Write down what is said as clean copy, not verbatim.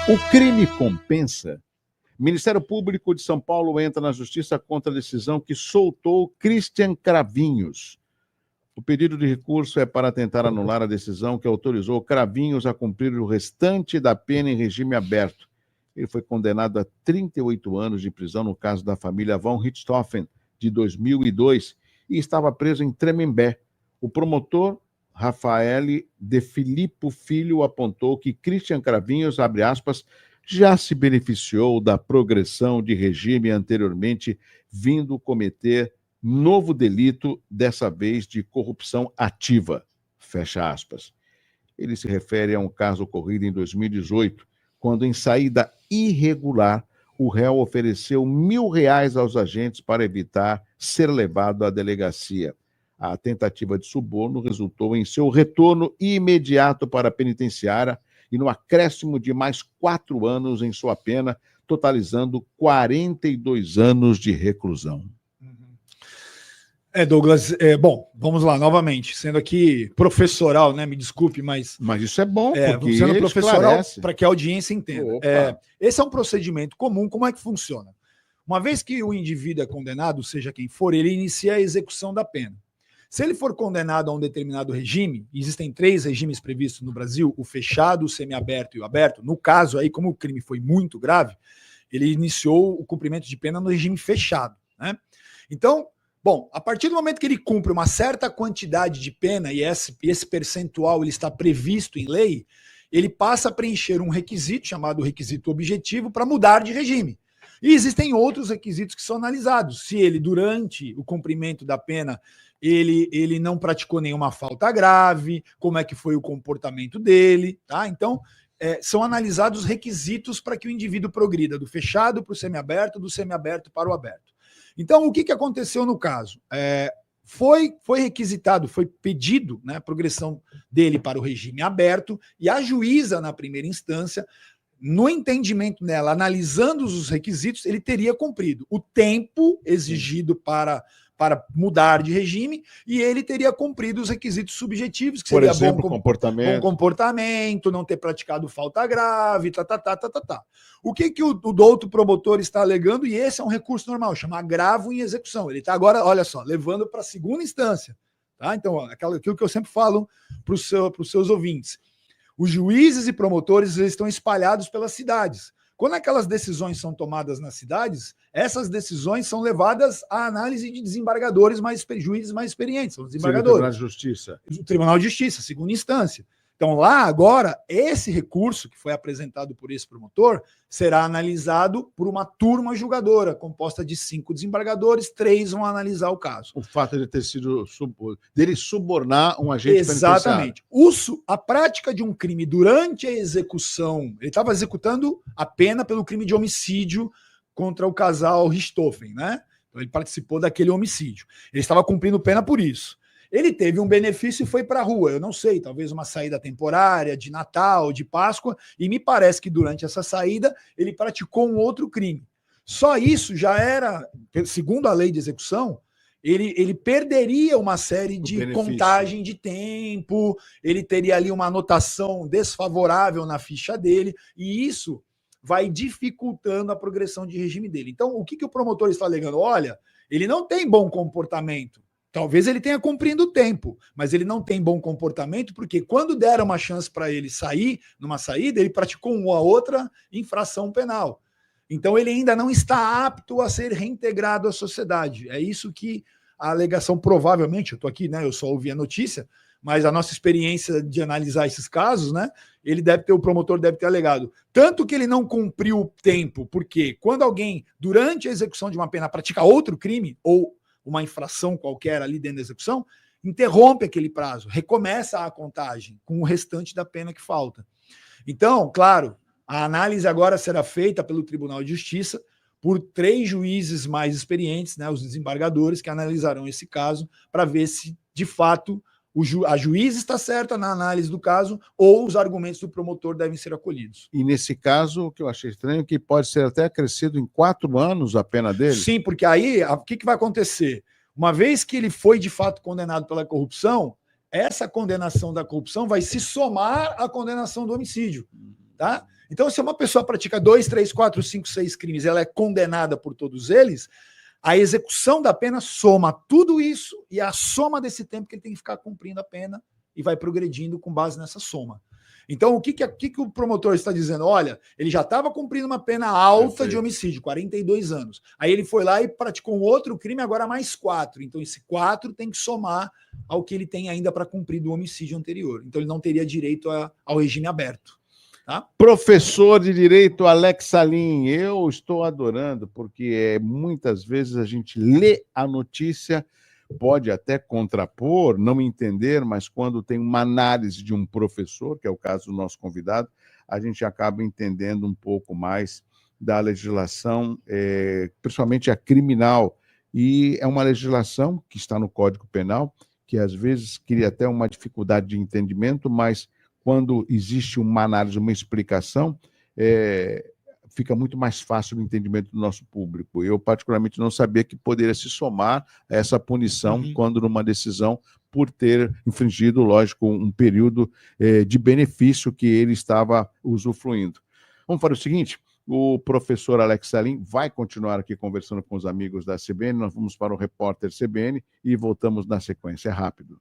O crime compensa? O Ministério Público de São Paulo entra na justiça contra a decisão que soltou Christian Cravinhos. O pedido de recurso é para tentar anular a decisão que autorizou Cravinhos a cumprir o restante da pena em regime aberto. Ele foi condenado a 38 anos de prisão no caso da família von Richthofen, de 2002, e estava preso em Tremembé. O promotor Rafael de Filippo Filho apontou que Christian Cravinhos, abre aspas, já se beneficiou da progressão de regime anteriormente, vindo cometer novo delito, dessa vez de corrupção ativa, fecha aspas. Ele se refere a um caso ocorrido em 2018, quando, em saída irregular, o réu ofereceu R$ 1.000 aos agentes para evitar ser levado à delegacia. A tentativa de suborno resultou em seu retorno imediato para a penitenciária e no acréscimo de mais 4 anos em sua pena, totalizando 42 anos de reclusão. Douglas, bom, vamos lá, novamente, sendo aqui professoral, né, me desculpe, mas isso é bom, porque sendo professoral para que a audiência entenda. Opa. Esse é um procedimento comum, como é que funciona? Uma vez que o indivíduo é condenado, seja quem for, ele inicia a execução da pena. Se ele for condenado a um determinado regime, existem 3 regimes previstos no Brasil, o fechado, o semiaberto e o aberto. No caso aí, como o crime foi muito grave, ele iniciou o cumprimento de pena no regime fechado, né? Então, bom, a partir do momento que ele cumpre uma certa quantidade de pena, e esse percentual ele está previsto em lei, ele passa a preencher um requisito, chamado requisito objetivo, para mudar de regime. E existem outros requisitos que são analisados. Se ele, durante o cumprimento da pena, ele não praticou nenhuma falta grave, como é que foi o comportamento dele, tá? Então, são analisados requisitos para que o indivíduo progrida do fechado para o semiaberto, do semiaberto para o aberto. Então, o que aconteceu no caso? Foi requisitado, foi pedido, né, a progressão dele para o regime aberto, e a juíza, na primeira instância, no entendimento dela, analisando os requisitos, ele teria cumprido o tempo exigido para mudar de regime, e ele teria cumprido os requisitos subjetivos, que seria, por exemplo, bom comportamento, não ter praticado falta grave, O que o douto promotor está alegando, e esse é um recurso normal, chama agravo em execução. Ele está agora, olha só, levando para a segunda instância. Tá? Então, aquilo que eu sempre falo para os seus ouvintes. Os juízes e promotores eles estão espalhados pelas cidades. Quando aquelas decisões são tomadas nas cidades, essas decisões são levadas à análise de desembargadores, juízes mais experientes, são os desembargadores. Tribunal de Justiça. O Tribunal de Justiça, segunda instância. Então, lá agora, esse recurso que foi apresentado por esse promotor será analisado por uma turma julgadora, composta de 5 desembargadores, 3 vão analisar o caso. O fato de ter sido dele subornar um agente Exatamente. A prática de um crime durante a execução, ele estava executando a pena pelo crime de homicídio contra o casal Richthofen, né? Então, ele participou daquele homicídio. Ele estava cumprindo pena por isso. Ele teve um benefício e foi para a rua, eu não sei, talvez uma saída temporária, de Natal, de Páscoa, e me parece que durante essa saída ele praticou um outro crime. Só isso já era, segundo a lei de execução, ele perderia uma série de contagem de tempo, ele teria ali uma anotação desfavorável na ficha dele, e isso vai dificultando a progressão de regime dele. Então, o que o promotor está alegando? Olha, ele não tem bom comportamento. Talvez ele tenha cumprido o tempo, mas ele não tem bom comportamento porque quando deram uma chance para ele sair, numa saída, ele praticou uma outra infração penal. Então ele ainda não está apto a ser reintegrado à sociedade. É isso que a alegação provavelmente, eu estou aqui, né? Eu só ouvi a notícia, mas a nossa experiência de analisar esses casos, né? O promotor deve ter alegado. Tanto que ele não cumpriu o tempo, porque quando alguém, durante a execução de uma pena, pratica outro crime, ou uma infração qualquer ali dentro da execução, interrompe aquele prazo, recomeça a contagem com o restante da pena que falta. Então, claro, a análise agora será feita pelo Tribunal de Justiça por 3 juízes mais experientes, né, os desembargadores, que analisarão esse caso para ver se, de fato, a juíza está certa na análise do caso ou os argumentos do promotor devem ser acolhidos. E nesse caso, o que eu achei estranho é que pode ser até acrescido em 4 anos a pena dele? Sim, porque aí o que vai acontecer? Uma vez que ele foi de fato condenado pela corrupção, essa condenação da corrupção vai se somar à condenação do homicídio. Tá? Então, se uma pessoa pratica 2, 3, 4, 5, 6 crimes e ela é condenada por todos eles, a execução da pena soma tudo isso e a soma desse tempo que ele tem que ficar cumprindo a pena e vai progredindo com base nessa soma. Então, o que o promotor está dizendo? Olha, ele já estava cumprindo uma pena alta de homicídio, 42 anos. Aí ele foi lá e praticou um outro crime, agora mais 4. Então, esse 4 tem que somar ao que ele tem ainda para cumprir do homicídio anterior. Então, ele não teria direito ao regime aberto. Tá? Professor de Direito Alex Salim, eu estou adorando, porque muitas vezes a gente lê a notícia, pode até contrapor, não entender, mas quando tem uma análise de um professor, que é o caso do nosso convidado, a gente acaba entendendo um pouco mais da legislação, principalmente a criminal. E é uma legislação que está no Código Penal, que às vezes cria até uma dificuldade de entendimento, mas quando existe uma análise, uma explicação, fica muito mais fácil o entendimento do nosso público. Eu, particularmente, não sabia que poderia se somar a essa punição quando numa decisão por ter infringido, lógico, um período de benefício que ele estava usufruindo. Vamos fazer o seguinte, o professor Alex Salim vai continuar aqui conversando com os amigos da CBN, nós vamos para o repórter CBN e voltamos na sequência. É rápido.